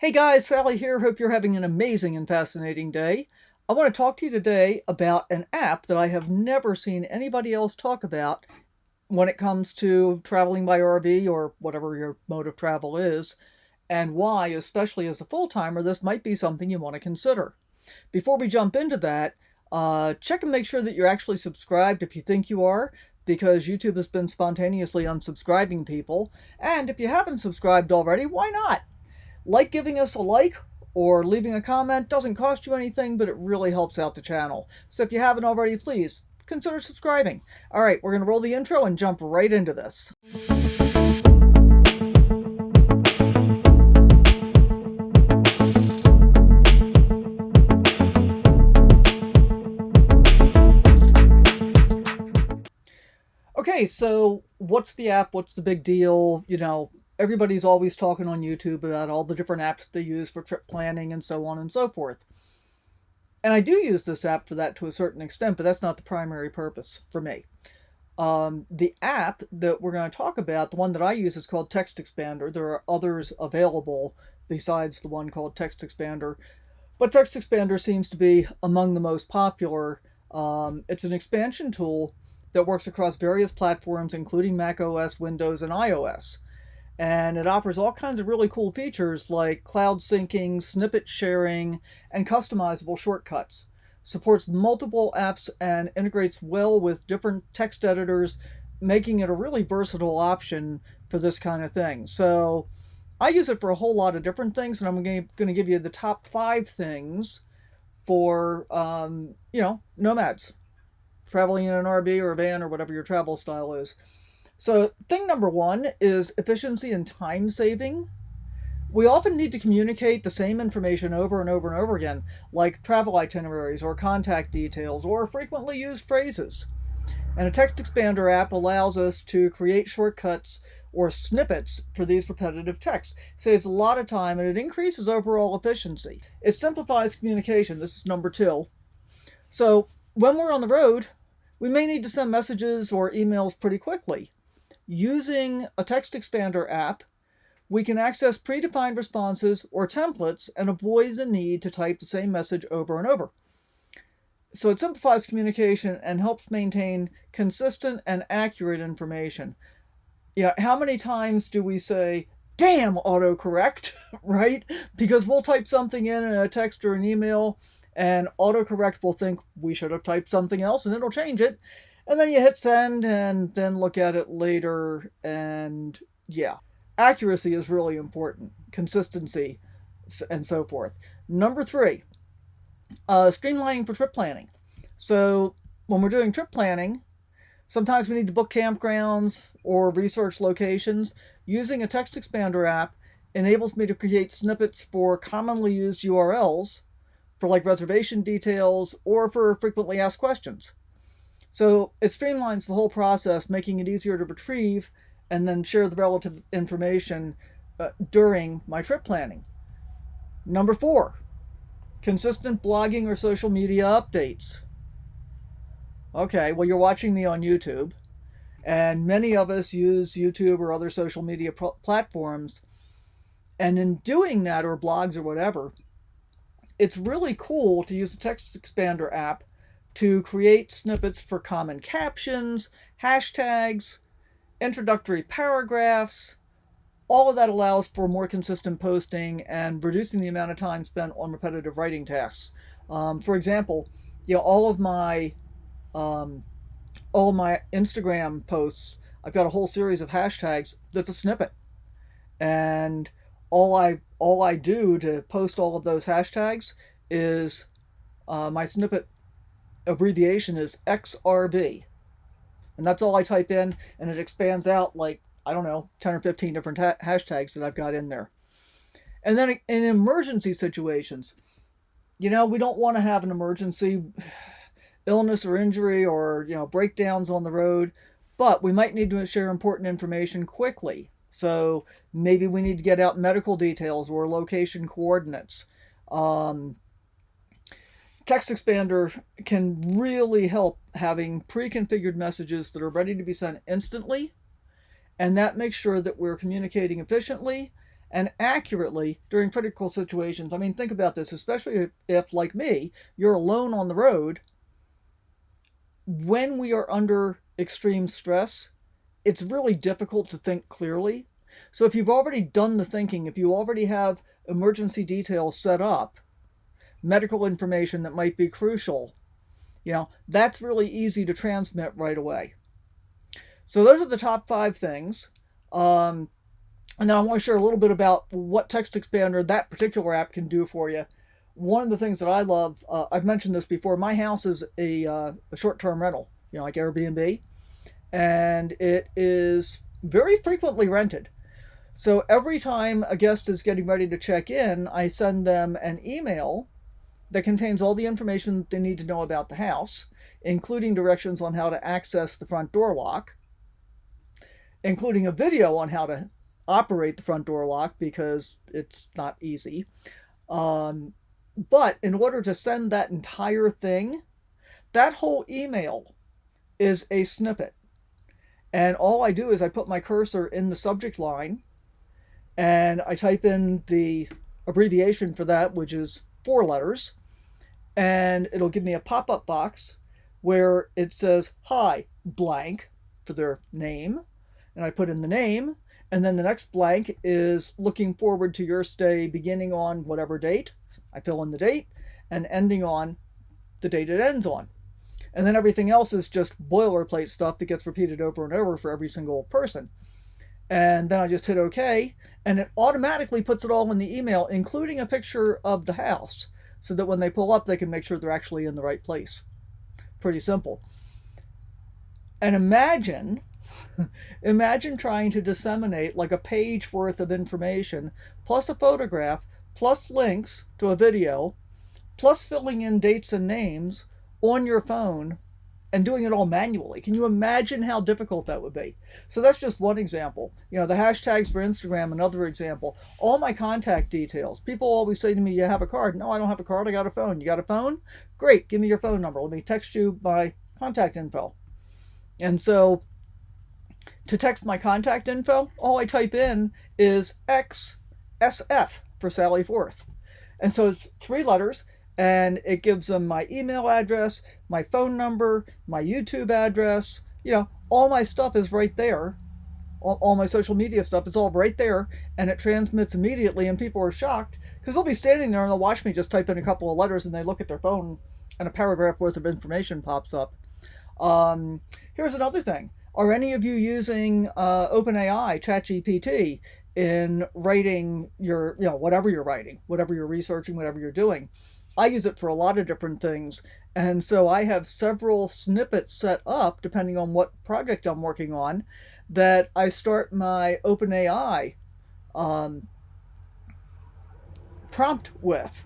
Hey guys, Sally here. Hope you're having an amazing and fascinating day. I want to talk to you today about an app that I have never seen anybody else talk about when it comes to traveling by RV or whatever your mode of travel is, and why, especially as a full-timer, this might be something you want to consider. Before we jump into that, check and make sure that you're actually subscribed if you think you are, because YouTube has been spontaneously unsubscribing people. And if you haven't subscribed already, why not? Giving us a like or leaving a comment doesn't cost you anything, but it really helps out the channel. So if you haven't already, please consider subscribing. All right, we're going to roll the intro and jump right into this. Okay, so what's the app? What's the big deal? Everybody's always talking on YouTube about all the different apps that they use for trip planning and so on and so forth. And I do use this app for that to a certain extent, but that's not the primary purpose for me. The app that we're going to talk about, the one that I use, is called Text Expander. There are others available besides the one called Text Expander, but Text Expander seems to be among the most popular. It's an expansion tool that works across various platforms, including Mac OS, Windows, and iOS. And it offers all kinds of really cool features like cloud syncing, snippet sharing, and customizable shortcuts. Supports multiple apps and integrates well with different text editors, making it a really versatile option for this kind of thing. So I use it for a whole lot of different things, and I'm going to give you the top 5 things for, nomads, traveling in an RV or a van or whatever your travel style is. So thing number 1 is efficiency and time saving. We often need to communicate the same information over and over and over again, like travel itineraries or contact details or frequently used phrases. And a text expander app allows us to create shortcuts or snippets for these repetitive texts. It saves a lot of time and it increases overall efficiency. It simplifies communication. This is number 2. So when we're on the road, we may need to send messages or emails pretty quickly. Using a text expander app, we can access predefined responses or templates and avoid the need to type the same message over and over. So it simplifies communication and helps maintain consistent and accurate information. How many times do we say, damn autocorrect, right? Because we'll type something in a text or an email, and autocorrect will think we should have typed something else, and it'll change it. And then you hit send and then look at it later. And yeah, accuracy is really important, consistency, and so forth. Number 3, streamlining for trip planning. So when we're doing trip planning, sometimes we need to book campgrounds or research locations. Using a text expander app enables me to create snippets for commonly used URLs for like reservation details or for frequently asked questions. So it streamlines the whole process, making it easier to retrieve and then share the relative information during my trip planning. Number 4, consistent blogging or social media updates. Okay, well, you're watching me on YouTube, and many of us use YouTube or other social media platforms. And in doing that, or blogs or whatever, it's really cool to use the Text Expander app to create snippets for common captions, hashtags, introductory paragraphs. All of that allows for more consistent posting and reducing the amount of time spent on repetitive writing tasks. For example, all of my Instagram posts, I've got a whole series of hashtags that's a snippet, and all I do to post all of those hashtags is my snippet abbreviation is XRB, and that's all I type in, and it expands out like, I don't know, 10 or 15 different hashtags that I've got in there. And then in emergency situations, we don't want to have an emergency, illness or injury or breakdowns on the road, but we might need to share important information quickly. So maybe we need to get out medical details or location coordinates. Text Expander can really help having pre-configured messages that are ready to be sent instantly, and that makes sure that we're communicating efficiently and accurately during critical situations. I mean, think about this, especially if, like me, you're alone on the road. When we are under extreme stress, it's really difficult to think clearly. So if you've already done the thinking, if you already have emergency details set up, medical information that might be crucial, that's really easy to transmit right away. So those are the top 5 things. And then I want to share a little bit about what Text Expander, that particular app, can do for you. One of the things that I love, I've mentioned this before, my house is a short-term rental, like Airbnb, and it is very frequently rented. So every time a guest is getting ready to check in, I send them an email that contains all the information they need to know about the house, including directions on how to access the front door lock, including a video on how to operate the front door lock, because it's not easy. But in order to send that entire thing, that whole email is a snippet. And all I do is I put my cursor in the subject line, and I type in the abbreviation for that, which is 4 letters, and it'll give me a pop-up box where it says, "Hi, blank," for their name, and I put in the name, and then the next blank is "looking forward to your stay beginning on whatever date." I fill in the date, and ending on the date it ends on. And then everything else is just boilerplate stuff that gets repeated over and over for every single person. And then I just hit OK, and it automatically puts it all in the email, including a picture of the house, so that when they pull up, they can make sure they're actually in the right place. Pretty simple. And imagine trying to disseminate like a page worth of information, plus a photograph, plus links to a video, plus filling in dates and names on your phone, and doing it all manually. Can you imagine how difficult that would be? So that's just one example. The hashtags for Instagram, another example. All my contact details. People always say to me, "You have a card?" "No, I don't have a card. I got a phone." "You got a phone? Great. Give me your phone number. Let me text you my contact info." And so to text my contact info, all I type in is XSF for Sally Forth. And so it's 3 letters. And it gives them my email address, my phone number, my YouTube address. All my stuff is right there. All my social media stuff is all right there. And it transmits immediately. And people are shocked because they'll be standing there and they'll watch me just type in a couple of letters, and they look at their phone and a paragraph worth of information pops up. Here's another thing. Are any of you using OpenAI, ChatGPT, in writing your, whatever you're writing, whatever you're researching, whatever you're doing? I use it for a lot of different things, and so I have several snippets set up, depending on what project I'm working on, that I start my OpenAI prompt with.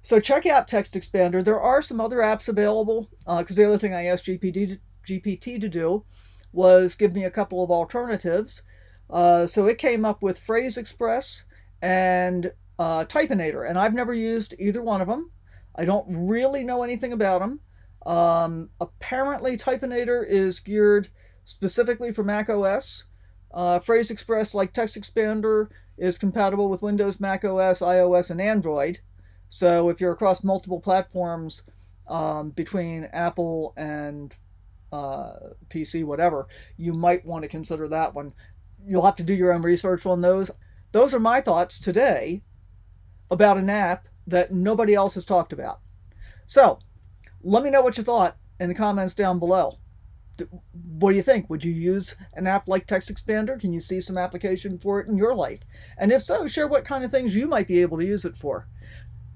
So check out Text Expander. There are some other apps available, because the other thing I asked GPT to do was give me a couple of alternatives. So it came up with Phrase Express and Typinator, and I've never used either one of them. I don't really know anything about them. Apparently Typinator is geared specifically for Mac OS. Phrase Express, like Text Expander, is compatible with Windows, Mac OS, iOS, and Android. So if you're across multiple platforms, between Apple and PC, whatever, you might want to consider that one. You'll have to do your own research on those. Those are my thoughts today about an app that nobody else has talked about. So let me know what you thought in the comments down below. What do you think? Would you use an app like Text Expander? Can you see some application for it in your life? And if so, share what kind of things you might be able to use it for.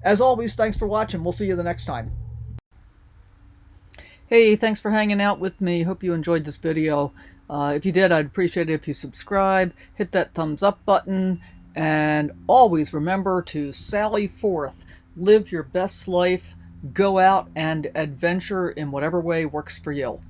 As always, thanks for watching. We'll see you the next time. Hey, thanks for hanging out with me. Hope you enjoyed this video. If you did, I'd appreciate it if you subscribe, hit that thumbs up button, and always remember to sally forth, live your best life, go out and adventure in whatever way works for you.